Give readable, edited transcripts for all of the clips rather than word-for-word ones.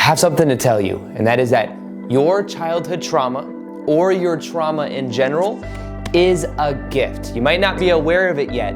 have something to tell you, and that is that your childhood trauma or your trauma in general is a gift. You might not be aware of it yet,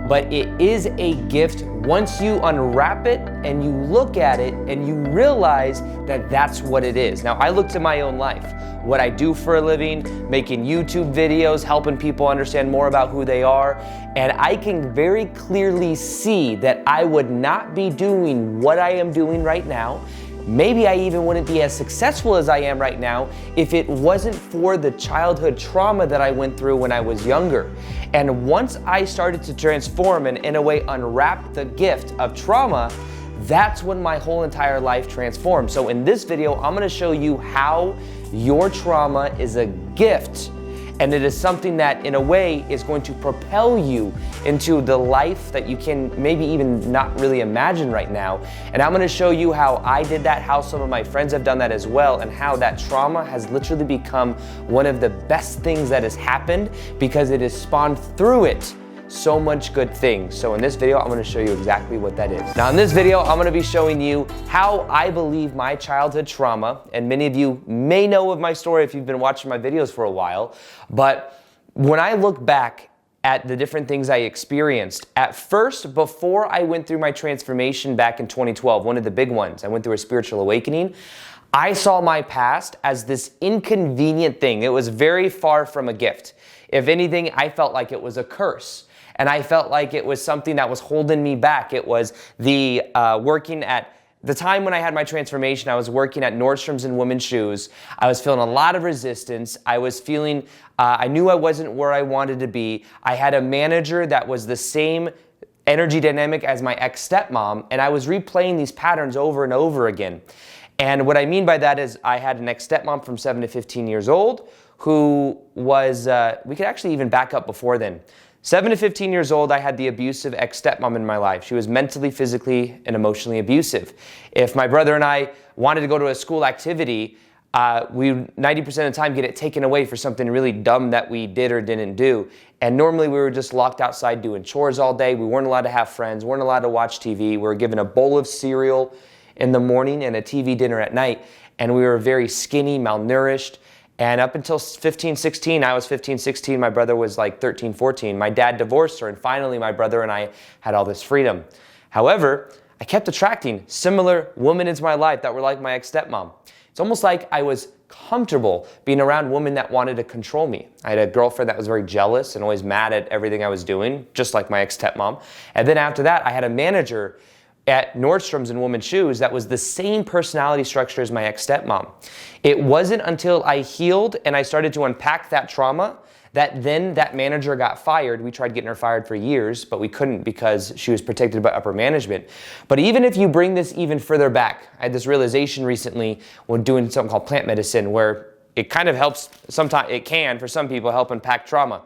but it is a gift once you unwrap it and you look at it and you realize that that's what it is. Now, I looked at my own life, what I do for a living, making YouTube videos, helping people understand more about who they are, and I can very clearly see that I would not be doing what I am doing right now. Maybe I even wouldn't be as successful as I am right now if it wasn't for the childhood trauma that I went through when I was younger. And once I started to transform and in a way unwrap the gift of trauma, that's when my whole entire life transformed. So in this video, I'm gonna show you how your trauma is a gift, and it is something that in a way is going to propel you into the life that you can maybe even not really imagine right now. And I'm gonna show you how I did that, how some of my friends have done that as well, and how that trauma has literally become one of the best things that has happened because it has spawned through it so much good things. So in this video, I'm gonna show you exactly what that is. Now in this video, I'm gonna be showing you how I believe my childhood trauma, and many of you may know of my story if you've been watching my videos for a while, but when I look back at the different things I experienced, at first, before I went through my transformation back in 2012, one of the big ones, I went through a spiritual awakening, I saw my past as this inconvenient thing. It was very far from a gift. If anything, I felt like it was a curse. And I felt like it was something that was holding me back. It was the working at the time when I had my transformation, I was working at Nordstrom's in women's shoes. I was feeling a lot of resistance. I was feeling, I knew I wasn't where I wanted to be. I had a manager that was the same energy dynamic as my ex-stepmom, and I was replaying these patterns over and over again. And what I mean by that is I had an ex-stepmom from 7 to 15 years old who was, we could actually even back up before then. 7 to 15 years old, I had the abusive ex-stepmom in my life. She was mentally, physically, and emotionally abusive. If my brother and I wanted to go to a school activity, we 90% of the time get it taken away for something really dumb that we did or didn't do. And normally we were just locked outside doing chores all day. We weren't allowed to have friends, weren't allowed to watch TV. We were given a bowl of cereal in the morning and a TV dinner at night. And we were very skinny, malnourished. And up until 15, 16, I was 15, 16, my brother was like 13, 14. My dad divorced her, and finally my brother and I had all this freedom. However, I kept attracting similar women into my life that were like my ex-stepmom. It's almost like I was comfortable being around women that wanted to control me. I had a girlfriend that was very jealous and always mad at everything I was doing, just like my ex-stepmom. And then after that, I had a manager at Nordstrom's in women's shoes that was the same personality structure as my ex-stepmom. It wasn't until I healed and I started to unpack that trauma that then that manager got fired. We tried getting her fired for years, but we couldn't because she was protected by upper management. But even if you bring this even further back, I had this realization recently when doing something called plant medicine where it kind of helps, sometimes it can, for some people, help unpack trauma.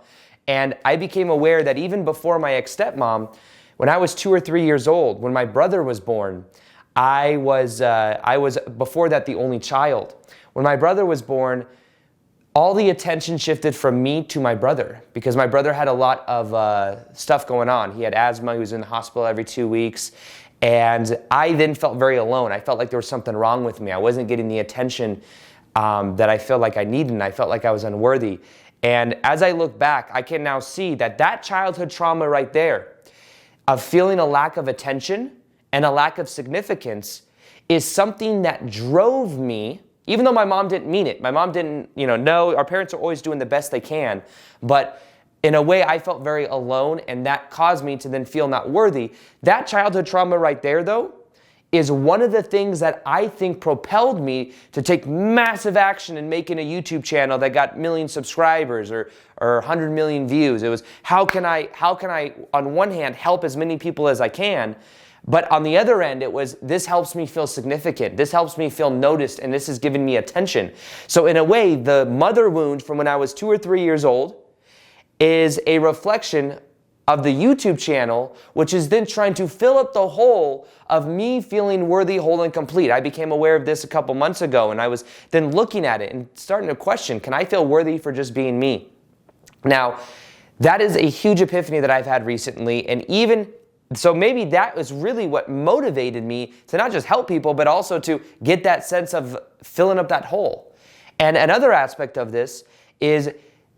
And I became aware that even before my ex-stepmom, when I was 2 or 3 years old, when my brother was born, I was before that the only child. When my brother was born, all the attention shifted from me to my brother because my brother had a lot of stuff going on. He had asthma, he was in the hospital every 2 weeks, and I then felt very alone. I felt like there was something wrong with me. I wasn't getting the attention that I felt like I needed, and I felt like I was unworthy. And as I look back, I can now see that that childhood trauma right there, of feeling a lack of attention and a lack of significance, is something that drove me, even though my mom didn't mean it. My mom didn't, know. Our parents are always doing the best they can. But in a way, I felt very alone, and that caused me to then feel not worthy. That childhood trauma right there, though, is one of the things that I think propelled me to take massive action in making a YouTube channel that got 1 million subscribers or 100 million views. It was how can I on one hand help as many people as I can, but on the other end it was this helps me feel significant, this helps me feel noticed, and this is giving me attention. So in a way, the mother wound from when I was 2 or 3 years old is a reflection of the YouTube channel, which is then trying to fill up the hole of me feeling worthy, whole, and complete. I became aware of this a couple months ago, and I was then looking at it and starting to question, can I feel worthy for just being me? Now, that is a huge epiphany that I've had recently, and even So maybe that was really what motivated me to not just help people, but also to get that sense of filling up that hole. And another aspect of this is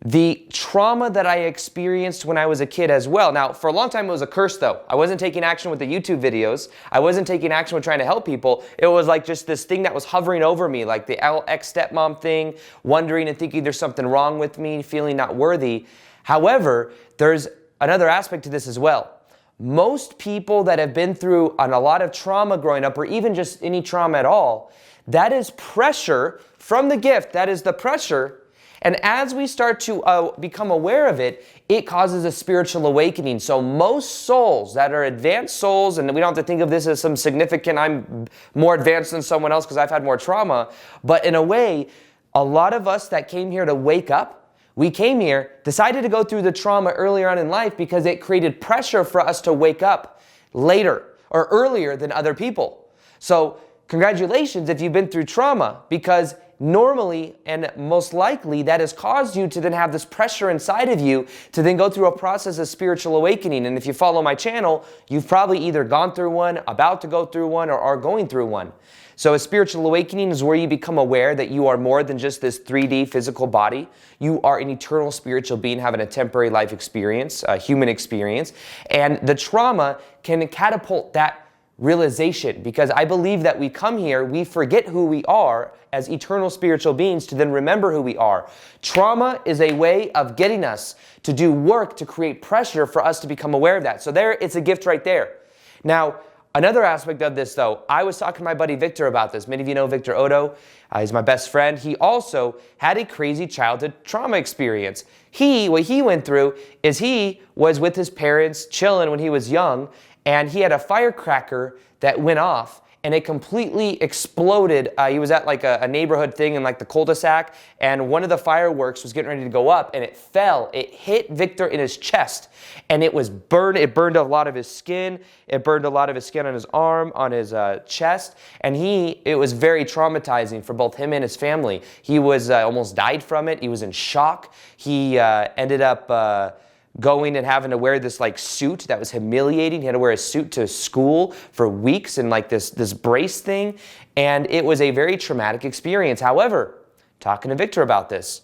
the trauma that I experienced when I was a kid as well. Now, for a long time, it was a curse though. I wasn't taking action with the YouTube videos. I wasn't taking action with trying to help people. It was like just this thing that was hovering over me, like the ex-stepmom thing, wondering and thinking there's something wrong with me, feeling not worthy. However, there's another aspect to this as well. Most people that have been through a lot of trauma growing up, or even just any trauma at all, that is pressure from the gift. That is the pressure. And as we start to become aware of it, it causes a spiritual awakening. So most souls that are advanced souls, and we don't have to think of this as some significant, I'm more advanced than someone else because I've had more trauma, but in a way, a lot of us that came here to wake up, we came here, decided to go through the trauma earlier on in life because it created pressure for us to wake up later or earlier than other people. So congratulations if you've been through trauma, because normally and most likely that has caused you to then have this pressure inside of you to then go through a process of spiritual awakening. And if you follow my channel, you've probably either gone through one, about to go through one, or are going through one. So a spiritual awakening is where you become aware that you are more than just this 3D physical body. You are an eternal spiritual being having a temporary life experience, a human experience. And the trauma can catapult that realization, because I believe that we come here, we forget who we are as eternal spiritual beings to then remember who we are. Trauma is a way of getting us to do work to create pressure for us to become aware of that. So there, it's a gift right there. Now, another aspect of this though, I was talking to my buddy Victor about this. Many of you know Victor Odo. He's my best friend. He also had a crazy childhood trauma experience. What he went through is he was with his parents chilling when he was young, and he had a firecracker that went off and it completely exploded. He was at like a neighborhood thing in like the cul-de-sac, and one of the fireworks was getting ready to go up and it fell. It hit Victor in his chest and it was burned. It burned a lot of his skin. It burned a lot of his skin on his arm, on his chest. And it was very traumatizing for both him and his family. He was almost died from it. He was in shock. He ended up going and having to wear this like suit that was humiliating. He had to wear a suit to school for weeks and like this brace thing. And it was a very traumatic experience. However, talking to Victor about this,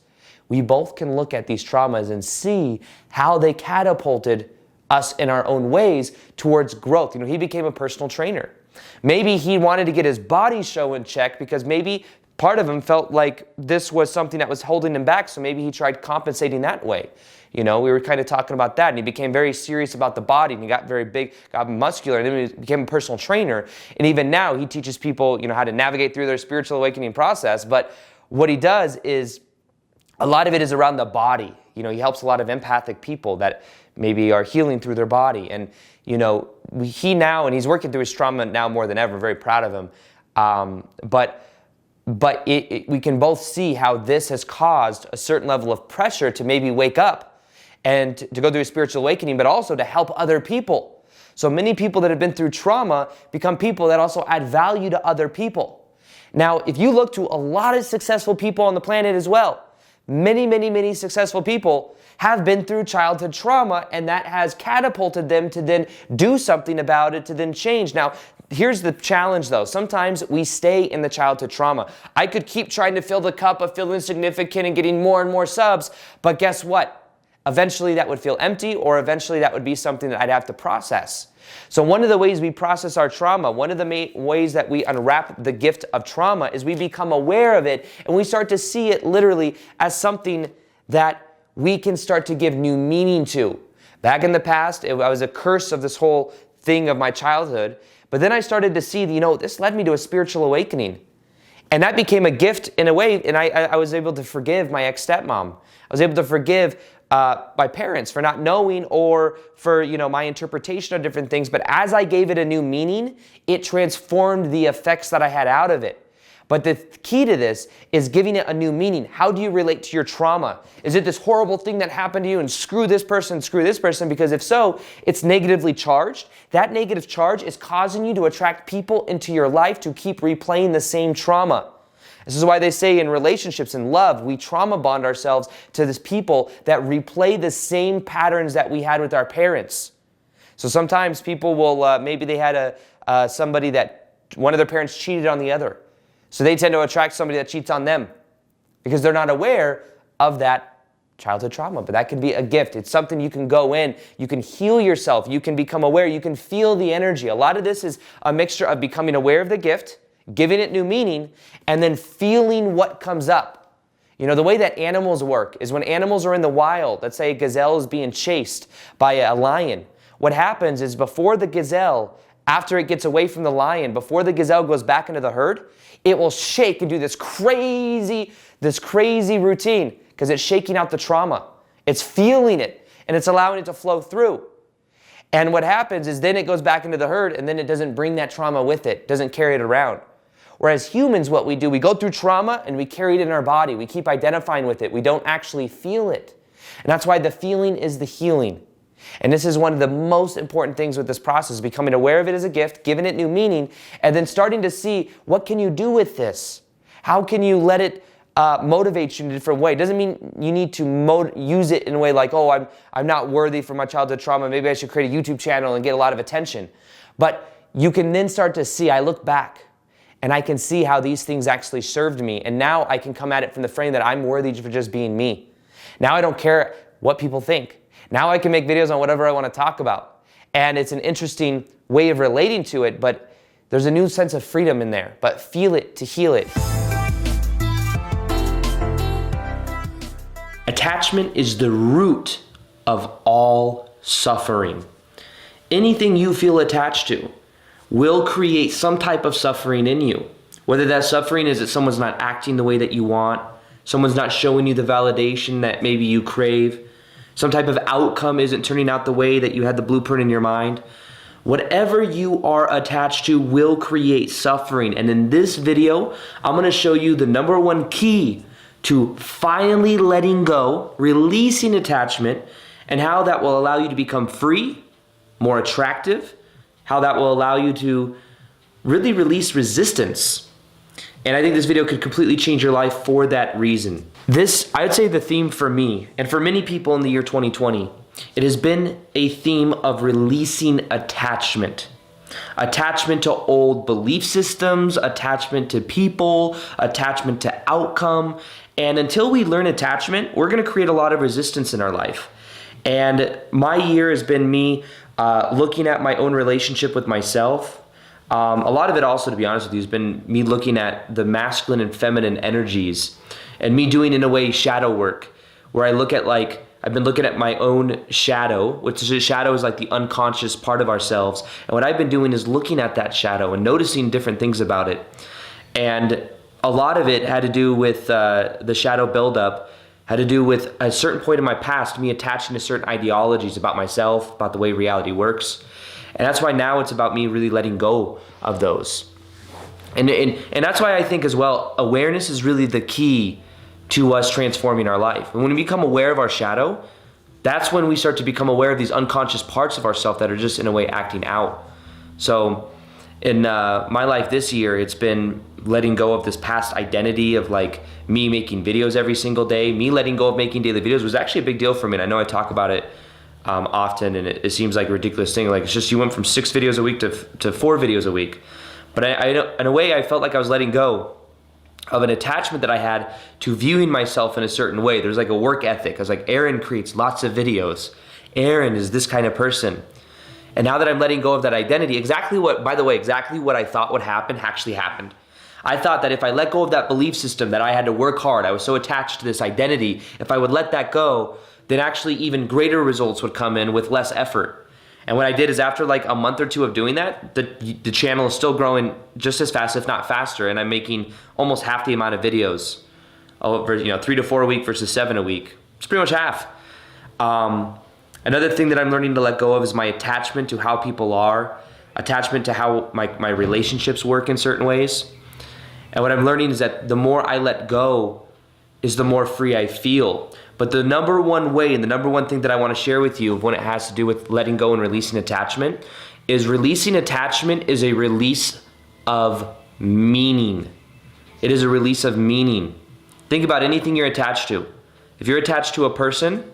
we both can look at these traumas and see how they catapulted us in our own ways towards growth. You know, he became a personal trainer. Maybe he wanted to get his body show in check because maybe part of him felt like this was something that was holding him back. So maybe he tried compensating that way. You know, we were kind of talking about that, and he became very serious about the body, and he got very big, got muscular, and then he became a personal trainer. And even now, he teaches people, you know, how to navigate through their spiritual awakening process. But what he does is, a lot of it is around the body. You know, he helps a lot of empathic people that maybe are healing through their body. And, you know, he's working through his trauma now more than ever, very proud of him. But we can both see how this has caused a certain level of pressure to maybe wake up and to go through a spiritual awakening, but also to help other people. So many people that have been through trauma become people that also add value to other people. Now, if you look to a lot of successful people on the planet as well, many successful people have been through childhood trauma, and that has catapulted them to then do something about it, to then change. Now, here's the challenge though. Sometimes we stay in the childhood trauma. I could keep trying to fill the cup of feeling insignificant and getting more and more subs, but guess what? Eventually that would feel empty, or eventually that would be something that I'd have to process. So one of the ways we process our trauma, one of the ways that we unwrap the gift of trauma, is we become aware of it and we start to see it literally as something that we can start to give new meaning to. Back in the past, I was a curse of this whole thing of my childhood, but then I started to see, you know, this led me to a spiritual awakening. And that became a gift in a way, and I was able to forgive my ex-stepmom. I was able to forgive my parents for not knowing, or for, you know, my interpretation of different things. But as I gave it a new meaning, it transformed the effects that I had out of it. But the key to this is giving it a new meaning. How do you relate to your trauma? Is it this horrible thing that happened to you and screw this person? Because if so, it's negatively charged. That negative charge is causing you to attract people into your life to keep replaying the same trauma. This is why they say in relationships and love, we trauma bond ourselves to this people that replay the same patterns that we had with our parents. So sometimes people will, maybe they had somebody that one of their parents cheated on the other. So they tend to attract somebody that cheats on them because they're not aware of that childhood trauma. But that can be a gift. It's something you can go in, you can heal yourself, you can become aware, you can feel the energy. A lot of this is a mixture of becoming aware of the gift, giving it new meaning, and then feeling what comes up. You know, the way that animals work is when animals are in the wild, let's say a gazelle is being chased by a lion, what happens is before the gazelle, after it gets away from the lion, before the gazelle goes back into the herd, it will shake and do this crazy routine because it's shaking out the trauma. It's feeling it and it's allowing it to flow through. And what happens is then it goes back into the herd and then it doesn't bring that trauma with it, doesn't carry it around. Whereas humans, what we do, we go through trauma and we carry it in our body. We keep identifying with it. We don't actually feel it. And that's why the feeling is the healing. And this is one of the most important things with this process, becoming aware of it as a gift, giving it new meaning, and then starting to see what can you do with this? How can you let it motivate you in a different way? It doesn't mean you need to use it in a way like, oh, I'm not worthy for my childhood trauma. Maybe I should create a YouTube channel and get a lot of attention. But you can then start to see, I look back and I can see how these things actually served me. And now I can come at it from the frame that I'm worthy for just being me. Now I don't care what people think. Now I can make videos on whatever I want to talk about. And it's an interesting way of relating to it, but there's a new sense of freedom in there. But feel it to heal it. Attachment is the root of all suffering. Anything you feel attached to will create some type of suffering in you. Whether that suffering is that someone's not acting the way that you want, someone's not showing you the validation that maybe you crave, some type of outcome isn't turning out the way that you had the blueprint in your mind. Whatever you are attached to will create suffering. And in this video, I'm going to show you the number one key to finally letting go, releasing attachment, and how that will allow you to become free, more attractive, how that will allow you to really release resistance. And I think this video could completely change your life for that reason. This, I would say the theme for me, and for many people in the year 2020, it has been a theme of releasing attachment. Attachment to old belief systems, attachment to people, attachment to outcome. And until we learn attachment, we're gonna create a lot of resistance in our life. And my year has been me looking at my own relationship with myself. A lot of it also, to be honest with you, has been me looking at the masculine and feminine energies and me doing, in a way, shadow work, where I look at I've been looking at my own shadow, which is shadow is like the unconscious part of ourselves. And what I've been doing is looking at that shadow and noticing different things about it. And a lot of it had to do with the shadow buildup, had to do with a certain point in my past, me attaching to certain ideologies about myself, about the way reality works. And that's why now it's about me really letting go of those. And that's why I think as well, awareness is really the key to us transforming our life. And when we become aware of our shadow, that's when we start to become aware of these unconscious parts of ourselves that are just in a way acting out. So in my life this year, it's been letting go of this past identity of like me making videos every single day. Me letting go of making daily videos was actually a big deal for me. And I know I talk about it often, and it seems like a ridiculous thing. Like, it's just you went from 6 videos a week to 4 videos a week. But I in a way, I felt like I was letting go of an attachment that I had to viewing myself in a certain way. There's like a work ethic. I was like, Aaron creates lots of videos. Aaron is this kind of person. And now that I'm letting go of that identity, exactly what I thought would happen actually happened. I thought that if I let go of that belief system that I had to work hard, I was so attached to this identity, if I would let that go, then actually even greater results would come in with less effort. And what I did is after like a month or 2 of doing that, the channel is still growing just as fast, if not faster, and I'm making almost half the amount of videos over 3 to 4 a week versus 7 a week. It's pretty much half. Another thing that I'm learning to let go of is my attachment to how people are, attachment to how my relationships work in certain ways. And what I'm learning is that the more I let go is the more free I feel. But the number one way and the number one thing that I want to share with you when it has to do with letting go and releasing attachment is releasing attachment is a release of meaning. It is a release of meaning. Think about anything you're attached to. If you're attached to a person,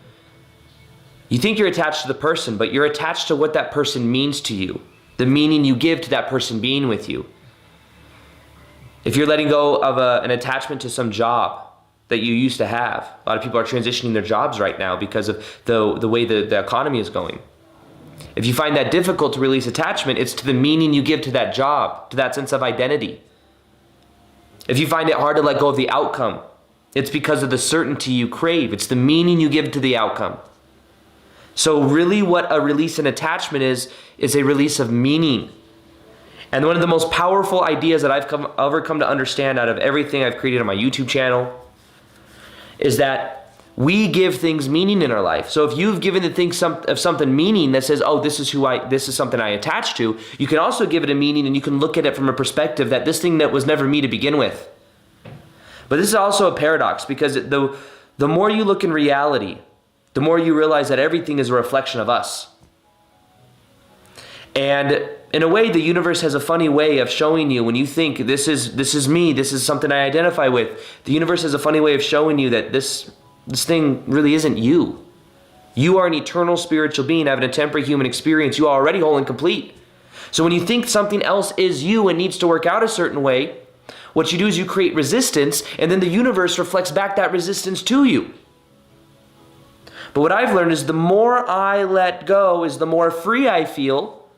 You think you're attached to the person, but you're attached to what that person means to you, the meaning you give to that person being with you. If you're letting go of an attachment to some job that you used to have, a lot of people are transitioning their jobs right now because of the way the economy is going. If you find that difficult to release attachment, it's to the meaning you give to that job, to that sense of identity. If you find it hard to let go of the outcome, it's because of the certainty you crave. It's the meaning you give to the outcome. So really what a release in attachment is a release of meaning. And one of the most powerful ideas that I've ever come to understand out of everything I've created on my YouTube channel is that we give things meaning in our life. So if you've given the thing something meaning that says, oh, this is something I attach to, you can also give it a meaning, and you can look at it from a perspective that this thing that was never me to begin with. But this is also a paradox, because the more you look in reality, the more you realize that everything is a reflection of us. And in a way, the universe has a funny way of showing you, when you think this is me, this is something I identify with, the universe has a funny way of showing you that this thing really isn't you. You are an eternal spiritual being having a temporary human experience. You are already whole and complete. So when you think something else is you and needs to work out a certain way, what you do is you create resistance, and then the universe reflects back that resistance to you. But what I've learned is the more I let go is the more free I feel,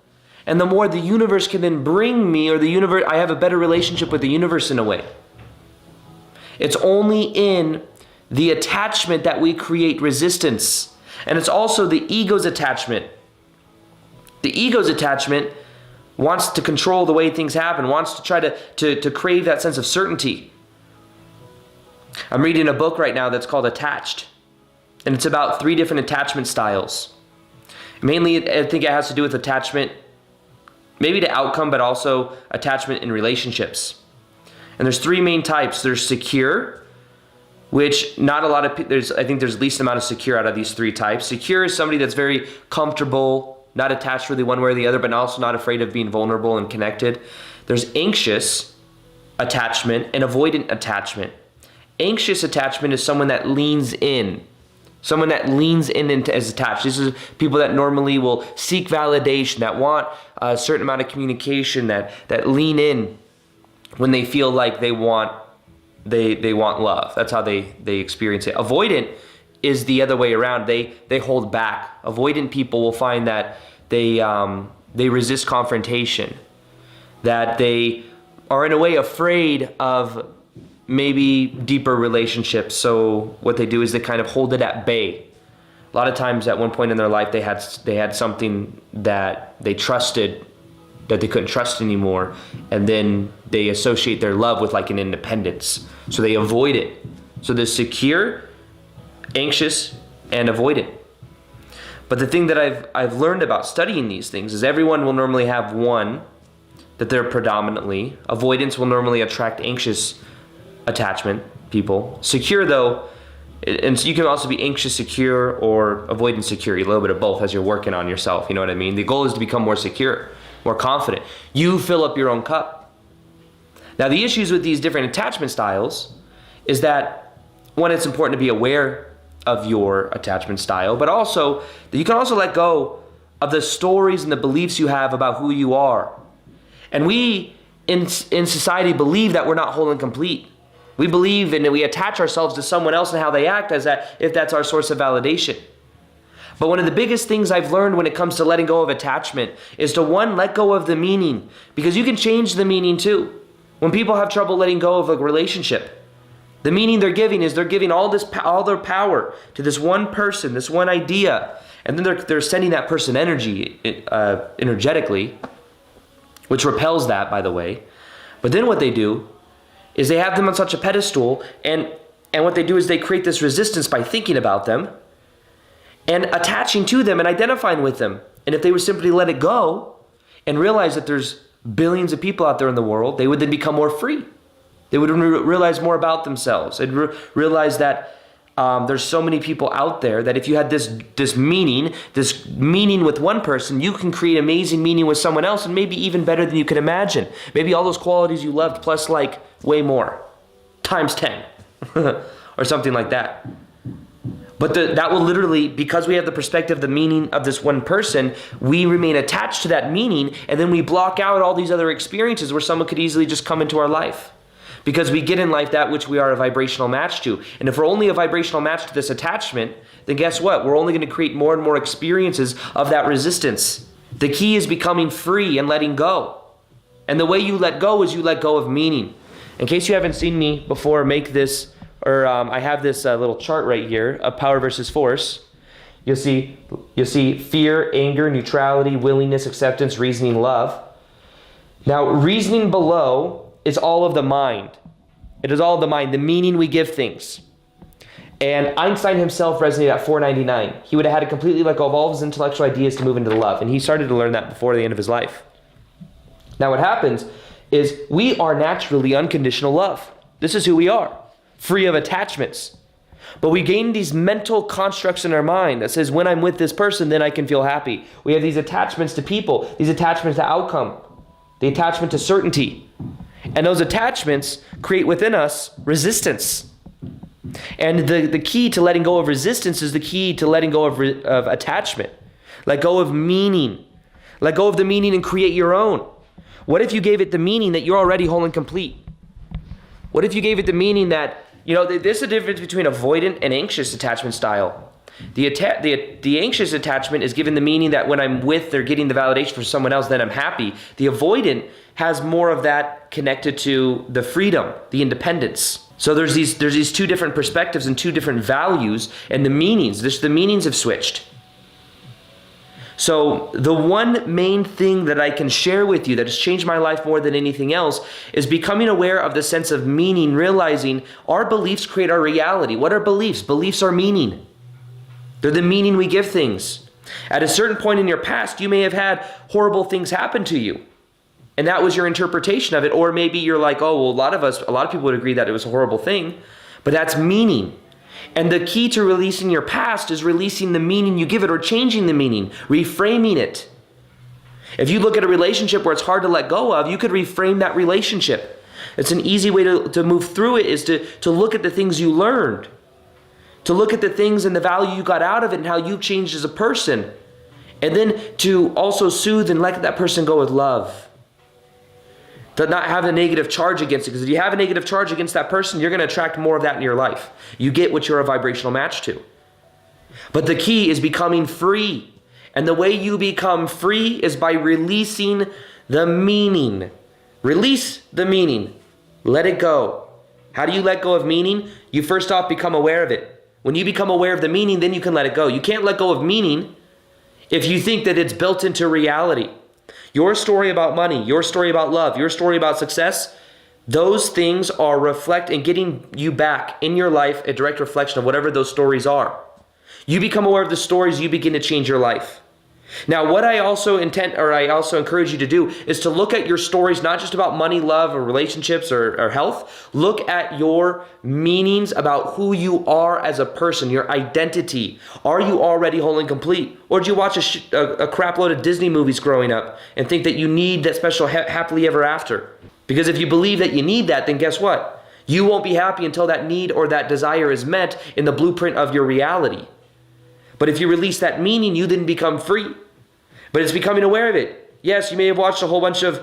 and the more the universe can then bring me, or I have a better relationship with the universe in a way. It's only in the attachment that we create resistance. And it's also the ego's attachment. The ego's attachment wants to control the way things happen, wants to try to crave that sense of certainty. I'm reading a book right now that's called Attached. And it's about 3 different attachment styles. Mainly, I think it has to do with attachment, maybe to outcome, but also attachment in relationships. And there's 3 main types. There's secure, which not a lot of people, I think there's least amount of secure out of these 3 types. Secure is somebody that's very comfortable, not attached really one way or the other, but also not afraid of being vulnerable and connected. There's anxious attachment and avoidant attachment. Anxious attachment is someone that leans in. Someone that leans in and is attached. These are people that normally will seek validation, that want a certain amount of communication, that lean in when they feel like they want love. That's how they experience it. Avoidant is the other way around. They hold back. Avoidant people will find that they resist confrontation, that they are in a way afraid of maybe deeper relationships. So what they do is they kind of hold it at bay. A lot of times at one point in their life they had something that they trusted that they couldn't trust anymore, and then they associate their love with like an independence. So they avoid it. So there's secure, anxious, and avoidant. But the thing that I've learned about studying these things is everyone will normally have one that they're predominantly. Avoidance will normally attract anxious attachment people. Secure though, and so you can also be anxious secure or avoidant secure, a little bit of both as you're working on yourself, you know what I mean? The goal is to become more secure, more confident. You fill up your own cup. Now the issues with these different attachment styles is that, one, it's important to be aware of your attachment style, but also that you can also let go of the stories and the beliefs you have about who you are. And we in society believe that we're not whole and complete. We believe and we attach ourselves to someone else and how they act as if that's our source of validation. But one of the biggest things I've learned when it comes to letting go of attachment is to, one, let go of the meaning, because you can change the meaning too. When people have trouble letting go of a relationship, the meaning they're giving is they're giving all their power to this one person, this one idea, and then they're sending that person energy energetically, which repels that, by the way. But then what they do is they have them on such a pedestal, and what they do is they create this resistance by thinking about them and attaching to them and identifying with them. And if they would simply let it go and realize that there's billions of people out there in the world, they would then become more free. They would realize more about themselves. They'd realize that there's so many people out there that if you had this meaning with one person, you can create amazing meaning with someone else, and maybe even better than you could imagine. Maybe all those qualities you loved plus way more, times 10, or something like that. But that will literally, because we have the perspective, the meaning of this one person, we remain attached to that meaning, and then we block out all these other experiences where someone could easily just come into our life. Because we get in life that which we are a vibrational match to. And if we're only a vibrational match to this attachment, then guess what? We're only going to create more and more experiences of that resistance. The key is becoming free and letting go. And the way you let go is you let go of meaning. In case you haven't seen me before make this, or I have this little chart right here of power versus force. You'll see fear, anger, neutrality, willingness, acceptance, reasoning, love. Now, reasoning below is all of the mind. It is all of the mind, the meaning we give things. And Einstein himself resonated at 499. He would have had to completely let go of all of his intellectual ideas to move into the love. And he started to learn that before the end of his life. Now, what happens is we are naturally unconditional love. This is who we are. Free of attachments. But we gain these mental constructs in our mind that says when I'm with this person, then I can feel happy. We have these attachments to people, these attachments to outcome, the attachment to certainty. And those attachments create within us resistance. And the key to letting go of resistance is the key to letting go of attachment. Let go of meaning. Let go of the meaning and create your own. What if you gave it the meaning that you're already whole and complete? What if you gave it the meaning that, there's a difference between avoidant and anxious attachment style. The anxious attachment is given the meaning that when I'm with or getting the validation from someone else, then I'm happy. The avoidant has more of that connected to the freedom, the independence. So there's these two different perspectives and two different values, and the meanings have switched. So the one main thing that I can share with you that has changed my life more than anything else is becoming aware of the sense of meaning, realizing our beliefs create our reality. What are beliefs? Beliefs are meaning. They're the meaning we give things. At a certain point in your past, you may have had horrible things happen to you. And that was your interpretation of it. Or maybe you're like, oh, well, a lot of people would agree that it was a horrible thing. But that's meaning. And the key to releasing your past is releasing the meaning you give it or changing the meaning, reframing it. If you look at a relationship where it's hard to let go of, you could reframe that relationship. It's an easy way to move through it is to look at the things you learned, to look at the things and the value you got out of it and how you've changed as a person. And then to also soothe and let that person go with love. To not have a negative charge against it. Because if you have a negative charge against that person, you're going to attract more of that in your life. You get what you're a vibrational match to. But the key is becoming free. And the way you become free is by releasing the meaning. Release the meaning. Let it go. How do you let go of meaning? You first off become aware of it. When you become aware of the meaning, then you can let it go. You can't let go of meaning if you think that it's built into reality. Your story about money, your story about love, your story about success, those things are reflect and getting you back in your life a direct reflection of whatever those stories are. You become aware of the stories, you begin to change your life. Now, what I also encourage you to do is to look at your stories, not just about money, love, or relationships, or health. Look at your meanings about who you are as a person, your identity. Are you already whole and complete? Or did you watch a crap load of Disney movies growing up and think that you need that special happily ever after? Because if you believe that you need that, then guess what? You won't be happy until that need or that desire is met in the blueprint of your reality. But if you release that meaning, you then become free. But it's becoming aware of it. Yes, you may have watched a whole bunch of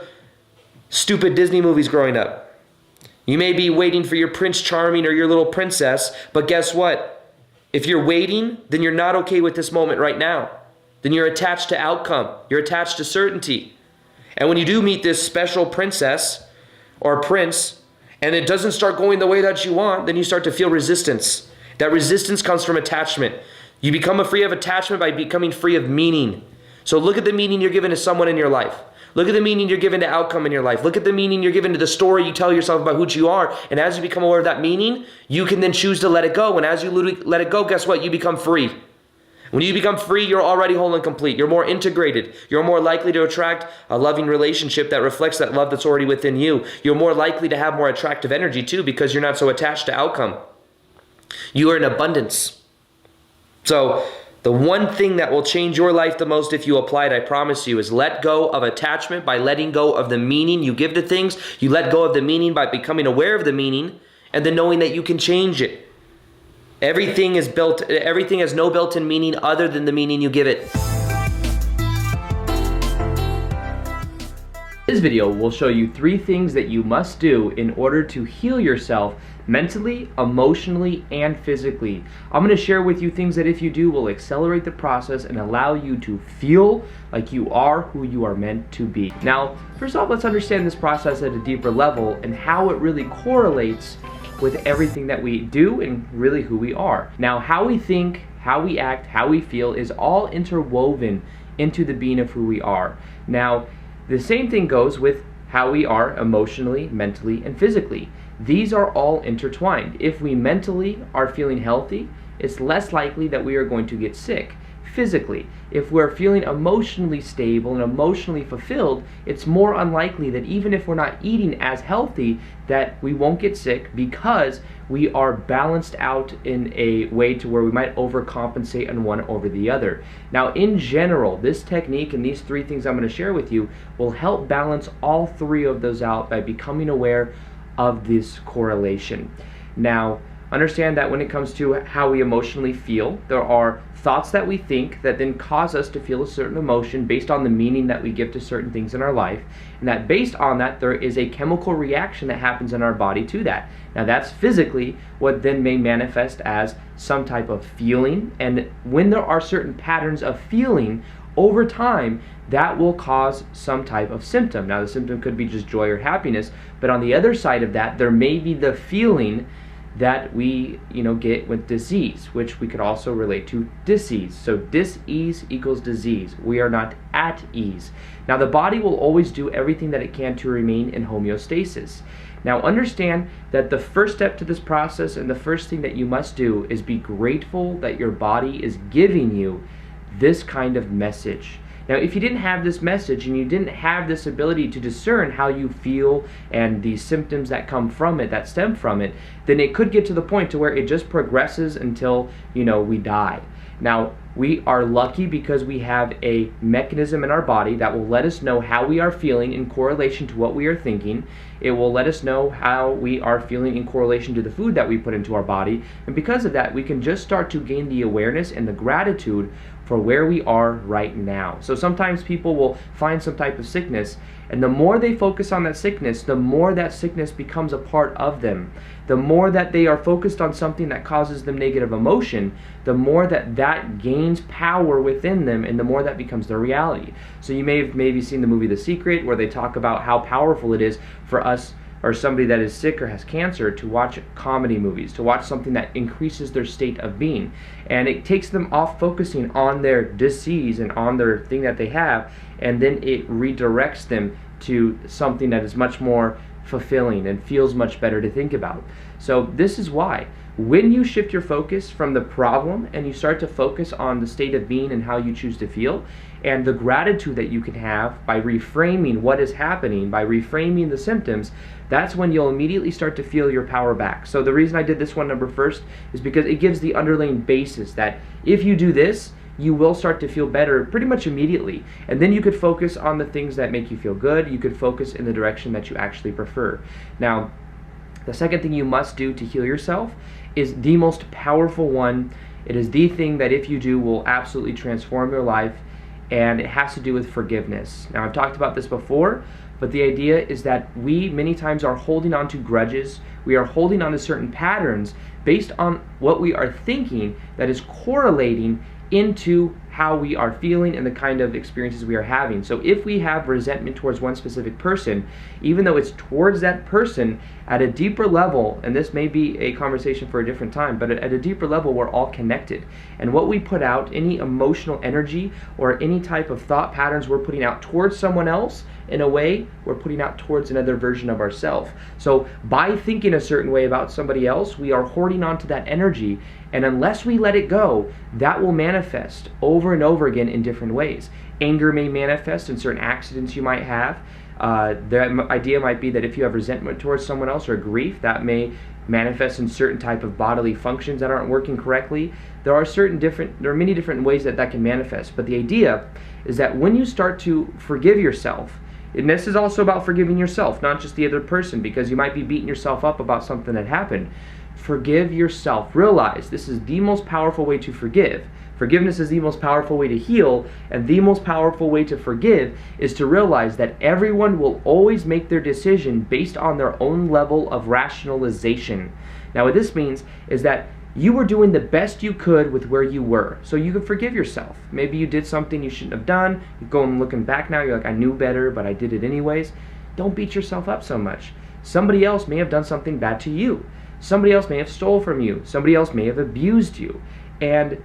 stupid Disney movies growing up. You may be waiting for your Prince Charming or your little princess, but guess what? If you're waiting, then you're not okay with this moment right now. Then you're attached to outcome. You're attached to certainty. And when you do meet this special princess or prince, and it doesn't start going the way that you want, then you start to feel resistance. That resistance comes from attachment. You become free of attachment by becoming free of meaning. So look at the meaning you're given to someone in your life. Look at the meaning you're given to outcome in your life. Look at the meaning you're given to the story you tell yourself about who you are. And as you become aware of that meaning, you can then choose to let it go. And as you let it go, guess what? You become free. When you become free, you're already whole and complete. You're more integrated. You're more likely to attract a loving relationship that reflects that love that's already within you. You're more likely to have more attractive energy too because you're not so attached to outcome. You are in abundance. So the one thing that will change your life the most if you apply it, I promise you, is let go of attachment by letting go of the meaning you give to things. You let go of the meaning by becoming aware of the meaning and then knowing that you can change it. Everything has no built-in meaning other than the meaning you give it. This video will show you 3 things that you must do in order to heal yourself mentally, emotionally, and physically. I'm going to share with you things that if you do will accelerate the process and allow you to feel like you are who you are meant to be. Now, first off, let's understand this process at a deeper level and how it really correlates with everything that we do and really who we are. Now, how we think, how we act, how we feel is all interwoven into the being of who we are. Now, the same thing goes with how we are emotionally, mentally, and physically. These are all intertwined. If we mentally are feeling healthy, it's less likely that we are going to get sick. Physically, if we're feeling emotionally stable and emotionally fulfilled, it's more unlikely that even if we're not eating as healthy, that we won't get sick because we are balanced out in a way to where we might overcompensate on one over the other. Now, in general, this technique and these 3 things I'm going to share with you will help balance all 3 of those out by becoming aware of this correlation. Now, understand that when it comes to how we emotionally feel, there are thoughts that we think that then cause us to feel a certain emotion based on the meaning that we give to certain things in our life, and that based on that there is a chemical reaction that happens in our body to that. Now that's physically what then may manifest as some type of feeling, and when there are certain patterns of feeling over time, that will cause some type of symptom. Now the symptom could be just joy or happiness, but on the other side of that there may be the feeling that we get with disease, which we could also relate to disease. So dis-ease equals disease. We are not at ease. Now the body will always do everything that it can to remain in homeostasis. Now understand that the first step to this process and the first thing that you must do is be grateful that your body is giving you this kind of message. Now, if you didn't have this message and you didn't have this ability to discern how you feel and the symptoms that come from it, that stem from it, then it could get to the point to where it just progresses until, we die. Now, we are lucky because we have a mechanism in our body that will let us know how we are feeling in correlation to what we are thinking. It will let us know how we are feeling in correlation to the food that we put into our body. And because of that, we can just start to gain the awareness and the gratitude for where we are right now. So sometimes people will find some type of sickness, and the more they focus on that sickness, the more that sickness becomes a part of them. The more that they are focused on something that causes them negative emotion, the more that gains power within them, and the more that becomes their reality. So you may have maybe seen the movie The Secret, where they talk about how powerful it is for us or somebody that is sick or has cancer to watch comedy movies, to watch something that increases their state of being. And it takes them off focusing on their disease and on their thing that they have, and then it redirects them to something that is much more fulfilling and feels much better to think about. So this is why when you shift your focus from the problem and you start to focus on the state of being and how you choose to feel, and the gratitude that you can have by reframing what is happening, by reframing the symptoms, that's when you'll immediately start to feel your power back. So the reason I did this one number first is because it gives the underlying basis that if you do this, you will start to feel better pretty much immediately. And then you could focus on the things that make you feel good. You could focus in the direction that you actually prefer. Now, the second thing you must do to heal yourself is the most powerful one. It is the thing that if you do will absolutely transform your life, and it has to do with forgiveness. Now, I've talked about this before, but the idea is that we many times are holding on to grudges. We are holding on to certain patterns based on what we are thinking that is correlating into how we are feeling and the kind of experiences we are having. So if we have resentment towards one specific person, even though it's towards that person at a deeper level, and this may be a conversation for a different time, but at a deeper level, we're all connected. And what we put out, any emotional energy or any type of thought patterns we're putting out towards someone else, in a way, we're putting out towards another version of ourselves. So by thinking a certain way about somebody else, we are hoarding onto that energy, and unless we let it go, that will manifest over and over again in different ways. Anger may manifest in certain accidents you might have. The idea might be that if you have resentment towards someone else or grief, that may manifest in certain type of bodily functions that aren't working correctly. There are many different ways that can manifest, but the idea is that when you start to forgive yourself, and this is also about forgiving yourself, not just the other person, because you might be beating yourself up about something that happened. Forgive yourself. Realize this is the most powerful way to forgive. Forgiveness is the most powerful way to heal, and the most powerful way to forgive is to realize that everyone will always make their decision based on their own level of rationalization. Now, what this means is that you were doing the best you could with where you were, so you can forgive yourself. Maybe you did something you shouldn't have done. You go and looking back now, you're like, I knew better, but I did it anyways. Don't beat yourself up so much. Somebody else may have done something bad to you. Somebody else may have stole from you. Somebody else may have abused you. And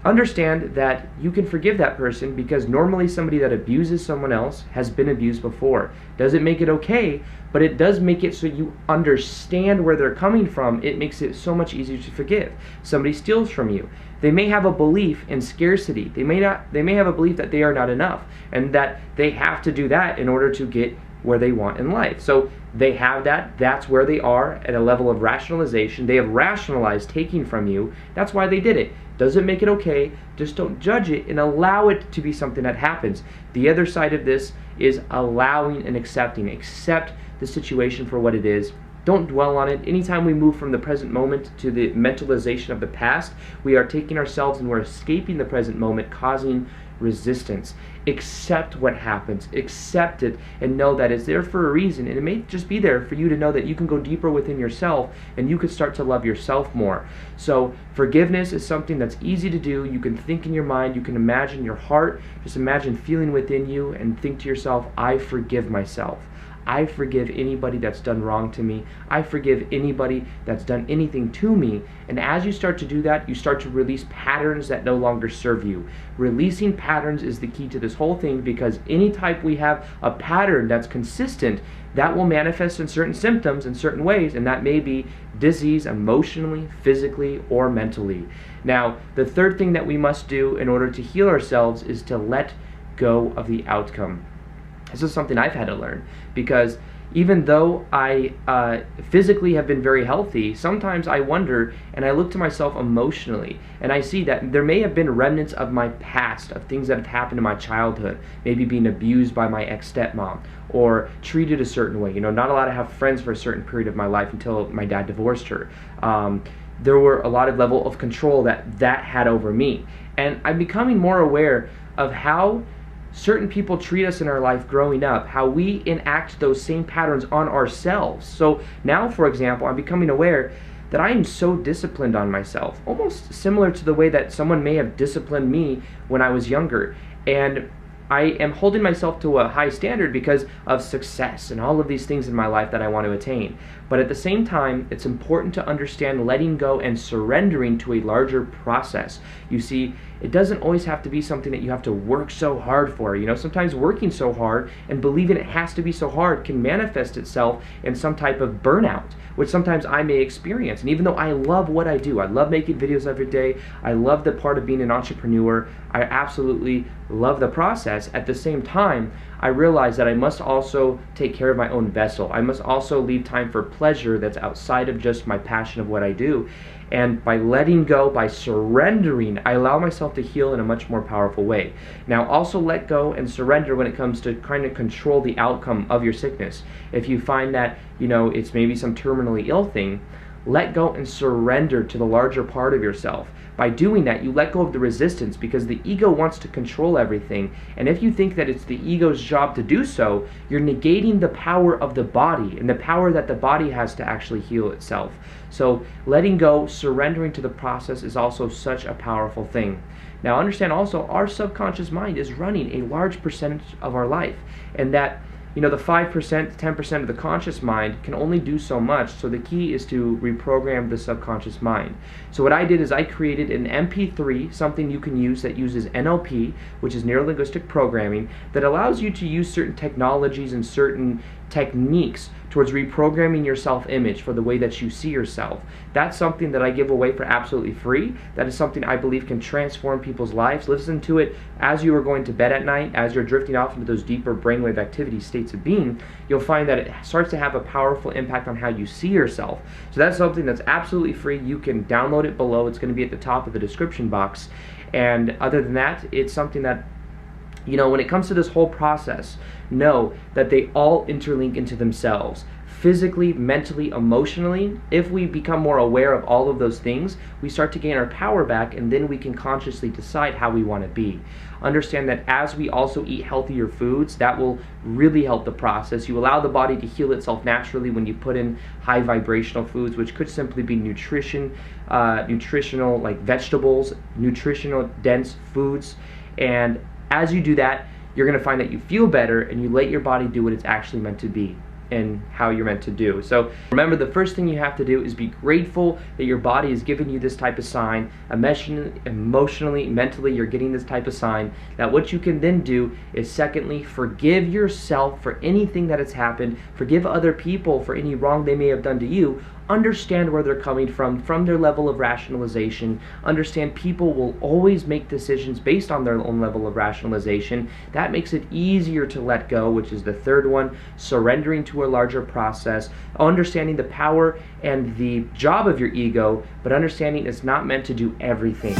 understand that you can forgive that person, because normally somebody that abuses someone else has been abused before. Doesn't make it okay, but it does make it so you understand where they're coming from. It makes it so much easier to forgive. Somebody steals from you. They may have a belief in scarcity. They may have a belief that they are not enough and that they have to do that in order to get where they want in life. So they have that. That's where they are at a level of rationalization. They have rationalized taking from you. That's why they did it. Doesn't make it okay. Just don't judge it and allow it to be something that happens. The other side of this is allowing and accepting. Accept the situation for what it is. Don't dwell on it. Anytime we move from the present moment to the mentalization of the past, we are taking ourselves and we're escaping the present moment, causing resistance. Accept what happens. Accept it and know that it's there for a reason, and it may just be there for you to know that you can go deeper within yourself and you can start to love yourself more. So forgiveness is something that's easy to do. You can think in your mind, you can imagine your heart, just imagine feeling within you and think to yourself, I forgive myself. I forgive anybody that's done wrong to me. I forgive anybody that's done anything to me. And as you start to do that, you start to release patterns that no longer serve you. Releasing patterns is the key to this whole thing, because anytime we have a pattern that's consistent, that will manifest in certain symptoms in certain ways, and that may be disease emotionally, physically, or mentally. Now, the third thing that we must do in order to heal ourselves is to let go of the outcome. This is something I've had to learn, because even though I physically have been very healthy, sometimes I wonder and I look to myself emotionally and I see that there may have been remnants of my past, of things that have happened in my childhood, maybe being abused by my ex-stepmom or treated a certain way. You know, not allowed to have friends for a certain period of my life until my dad divorced her. There were a lot of level of control that had over me. And I'm becoming more aware of how certain people treat us in our life growing up, how we enact those same patterns on ourselves. So now, for example, I'm becoming aware that I am so disciplined on myself, almost similar to the way that someone may have disciplined me when I was younger. And I am holding myself to a high standard because of success and all of these things in my life that I want to attain. But at the same time, it's important to understand letting go and surrendering to a larger process. You see, it doesn't always have to be something that you have to work so hard for. You know, sometimes working so hard and believing it has to be so hard can manifest itself in some type of burnout, which sometimes I may experience. And even though I love what I do, I love making videos every day, I love the part of being an entrepreneur, I absolutely love the process. At the same time, I realize that I must also take care of my own vessel. I must also leave time for pleasure that's outside of just my passion of what I do. And by letting go, by surrendering, I allow myself to heal in a much more powerful way. Now, also let go and surrender when it comes to trying to control the outcome of your sickness. If you find that, you know, it's maybe some terminally ill thing, let go and surrender to the larger part of yourself. By doing that, you let go of the resistance, because the ego wants to control everything. And if you think that it's the ego's job to do so, you're negating the power of the body and the power that the body has to actually heal itself. So letting go, surrendering to the process is also such a powerful thing. Now understand also, our subconscious mind is running a large percentage of our life, and that, you know, the 5%, 10% of the conscious mind can only do so much. So the key is to reprogram the subconscious mind. So what I did is I created an MP3, something you can use that uses NLP, which is neuro-linguistic programming, that allows you to use certain technologies and certain techniques towards reprogramming your self-image for the way that you see yourself. That's something that I give away for absolutely free. That is something I believe can transform people's lives. Listen to it as you are going to bed at night, as you're drifting off into those deeper brainwave activity states of being. You'll find that it starts to have a powerful impact on how you see yourself. So that's something that's absolutely free. You can download it below. It's going to be at the top of the description box. And other than that, it's something that, you know, when it comes to this whole process, know that they all interlink into themselves. physically, mentally, emotionally, if we become more aware of all of those things, we start to gain our power back, and then we can consciously decide how we want to be. Understand that as we also eat healthier foods, that will really help the process. You allow the body to heal itself naturally when you put in high vibrational foods, which could simply be nutritional like vegetables, nutritional dense foods. And as you do that, you're going to find that you feel better and you let your body do what it's actually meant to be and how you're meant to do. So remember, the first thing you have to do is be grateful that your body is giving you this type of sign. Emotionally, mentally, you're getting this type of sign. That what you can then do is, secondly, forgive yourself for anything that has happened. Forgive other people for any wrong they may have done to you. Understand where they're coming from their level of rationalization. Understand people will always make decisions based on their own level of rationalization. That makes it easier to let go, which is the third one. Surrendering to a larger process. Understanding the power and the job of your ego, but understanding it's not meant to do everything.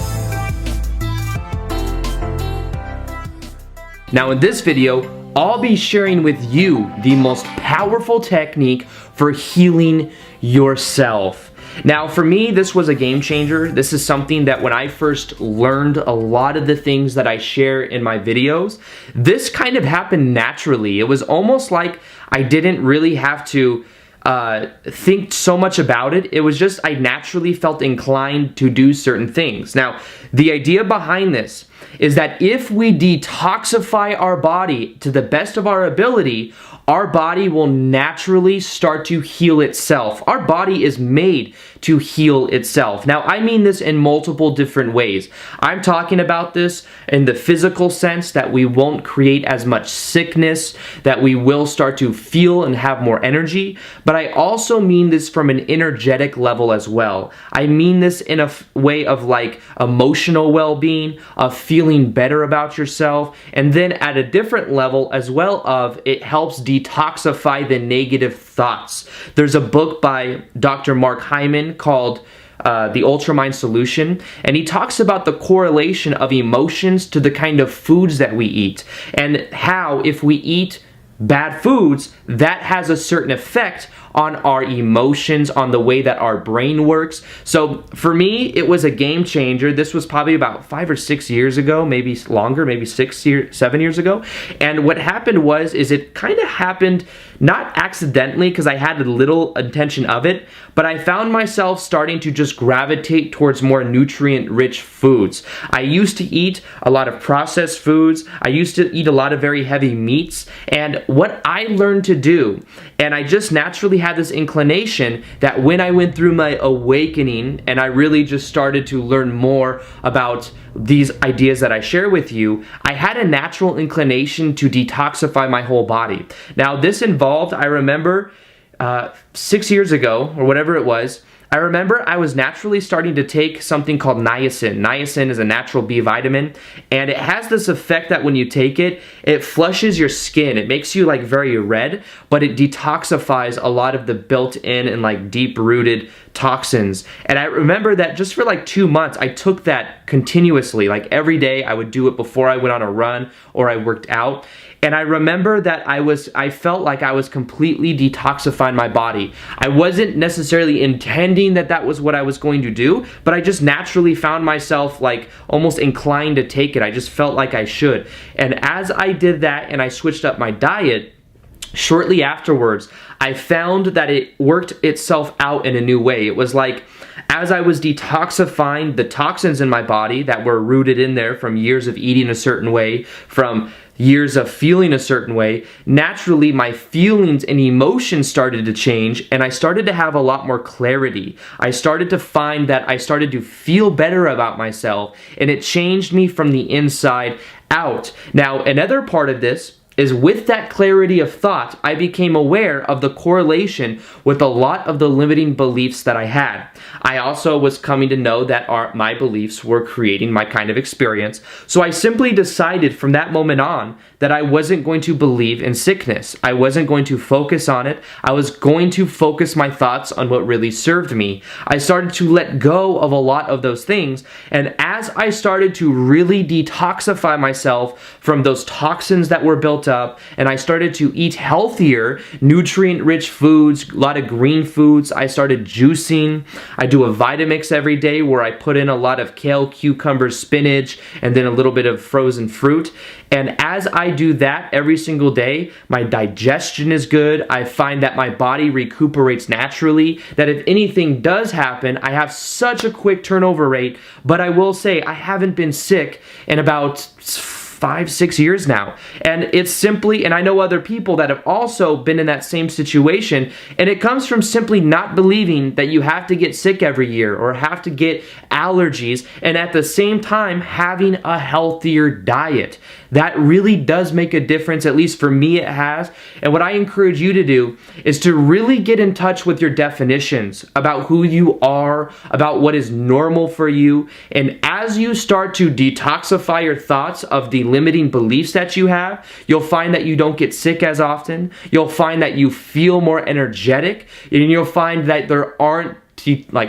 Now in this video, I'll be sharing with you the most powerful technique for healing yourself. Now for me, this was a game changer. This is something that when I first learned a lot of the things that I share in my videos, this kind of happened naturally. It was almost like I didn't really have to think so much about it. It was just I naturally felt inclined to do certain things. Now, the idea behind this is that if we detoxify our body to the best of our ability, our body will naturally start to heal itself. Our body is made to heal itself. Now, I mean this in multiple different ways. I'm talking about this in the physical sense, that we won't create as much sickness, that we will start to feel and have more energy. But I also mean this from an energetic level as well. I mean this in a way of like emotional well-being, of feeling better about yourself, and then at a different level as well of it helps detoxify the negative thoughts. There's a book by Dr. Mark Hyman called The Ultramind Solution, and he talks about the correlation of emotions to the kind of foods that we eat, and how if we eat bad foods, that has a certain effect on our emotions, on the way that our brain works. So for me, it was a game changer. This was probably about 5 or 6 years ago, maybe longer, maybe 7 years ago. And what happened was, it kind of happened not accidentally, because I had a little intention of it, but I found myself starting to just gravitate towards more nutrient-rich foods. I used to eat a lot of processed foods. I used to eat a lot of very heavy meats. And what I learned to do, and I just naturally had this inclination that when I went through my awakening and I really just started to learn more about these ideas that I share with you, I had a natural inclination to detoxify my whole body. Now this involved, I remember 6 years ago, or whatever it was, I remember I was naturally starting to take something called niacin. Niacin is a natural B vitamin, and it has this effect that when you take it, it flushes your skin. It makes you like very red, but it detoxifies a lot of the built-in and like deep-rooted toxins. And I remember that just for like 2 months, I took that continuously. Like every day I would do it before I went on a run or I worked out. And I remember that I felt like I was completely detoxifying my body. I wasn't necessarily intending that that was what I was going to do, but I just naturally found myself like almost inclined to take it. I just felt like I should. And as I did that and I switched up my diet, shortly afterwards, I found that it worked itself out in a new way. It was like, as I was detoxifying the toxins in my body that were rooted in there from years of eating a certain way, from years of feeling a certain way, naturally my feelings and emotions started to change, and I started to have a lot more clarity. I started to find that I started to feel better about myself, and it changed me from the inside out. Now, another part of this is with that clarity of thought, I became aware of the correlation with a lot of the limiting beliefs that I had. I also was coming to know that my beliefs were creating my kind of experience. So I simply decided from that moment on that I wasn't going to believe in sickness. I wasn't going to focus on it. I was going to focus my thoughts on what really served me. I started to let go of a lot of those things. And as I started to really detoxify myself from those toxins that were built built up, and I started to eat healthier, nutrient-rich foods, a lot of green foods. I started juicing. I do a Vitamix every day where I put in a lot of kale, cucumber, spinach, and then a little bit of frozen fruit. And as I do that every single day, my digestion is good. I find that my body recuperates naturally, that if anything does happen, I have such a quick turnover rate. But I will say I haven't been sick in about 5-6 years now. And it's simply, and I know other people that have also been in that same situation, and it comes from simply not believing that you have to get sick every year or have to get allergies, and at the same time having a healthier diet. That really does make a difference, at least for me it has. And what I encourage you to do is to really get in touch with your definitions about who you are, about what is normal for you. And as you start to detoxify your thoughts of the limiting beliefs that you have, you'll find that you don't get sick as often. You'll find that you feel more energetic, and you'll find that there aren't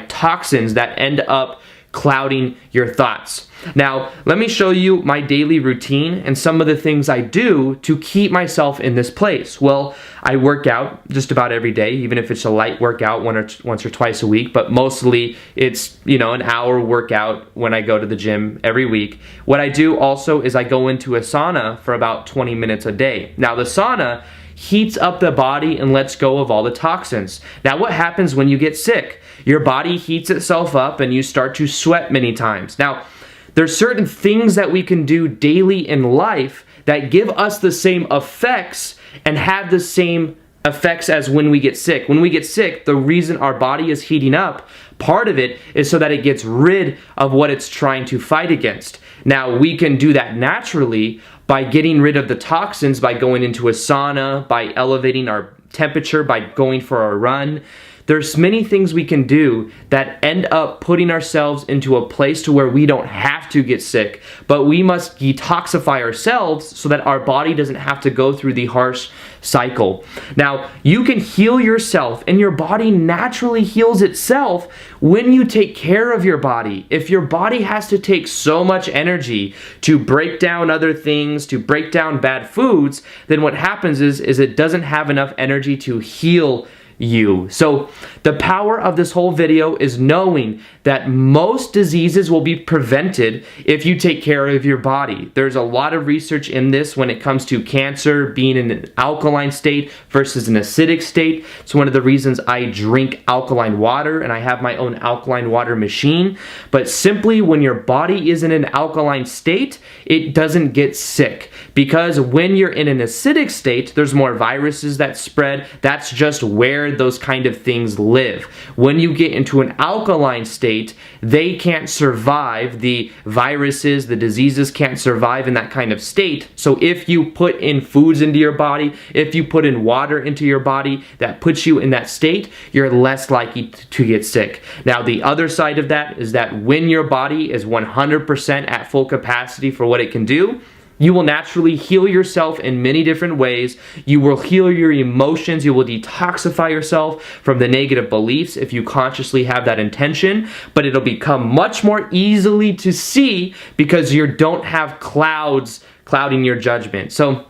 toxins that end up clouding your thoughts. Now, let me show you my daily routine and some of the things I do to keep myself in this place. Well, I work out just about every day, even if it's a light workout once or twice a week, but mostly it's, an hour workout when I go to the gym every week. What I do also is I go into a sauna for about 20 minutes a day. Now, the sauna heats up the body and lets go of all the toxins. Now, what happens when you get sick? Your body heats itself up and you start to sweat many times. Now, there's certain things that we can do daily in life that give us the same effects and have the same effects as when we get sick. When we get sick, the reason our body is heating up, part of it is so that it gets rid of what it's trying to fight against. Now, we can do that naturally by getting rid of the toxins, by going into a sauna, by elevating our temperature, by going for a run. There's many things we can do that end up putting ourselves into a place to where we don't have to get sick, but we must detoxify ourselves so that our body doesn't have to go through the harsh cycle. Now, you can heal yourself, and your body naturally heals itself when you take care of your body. If your body has to take so much energy to break down other things, to break down bad foods, then what happens is it doesn't have enough energy to heal you. So the power of this whole video is knowing that most diseases will be prevented if you take care of your body. There's a lot of research in this when it comes to cancer being in an alkaline state versus an acidic state. It's one of the reasons I drink alkaline water, and I have my own alkaline water machine. But simply when your body is in an alkaline state, it doesn't get sick, because when you're in an acidic state, there's more viruses that spread. That's just where those kind of things live. When you get into an alkaline state, they can't survive. The viruses, the diseases can't survive in that kind of state. So if you put in foods into your body, if you put in water into your body that puts you in that state, you're less likely to get sick. Now, the other side of that is that when your body is 100% at full capacity for what it can do, you will naturally heal yourself in many different ways. You will heal your emotions. You will detoxify yourself from the negative beliefs if you consciously have that intention, but it'll become much more easily to see because you don't have clouds clouding your judgment. So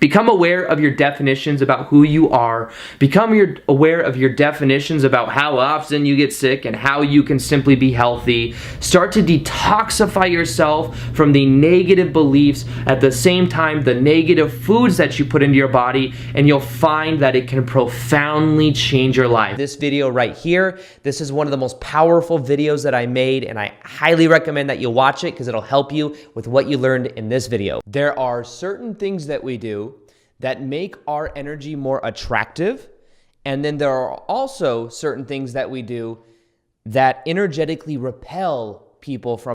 become aware of your definitions about who you are. Become aware of your definitions about how often you get sick and how you can simply be healthy. Start to detoxify yourself from the negative beliefs, at the same time the negative foods that you put into your body, and you'll find that it can profoundly change your life. This video right here, this is one of the most powerful videos that I made, and I highly recommend that you watch it because it'll help you with what you learned in this video. There are certain things that we do that make our energy more attractive. And then there are also certain things that we do that energetically repel people from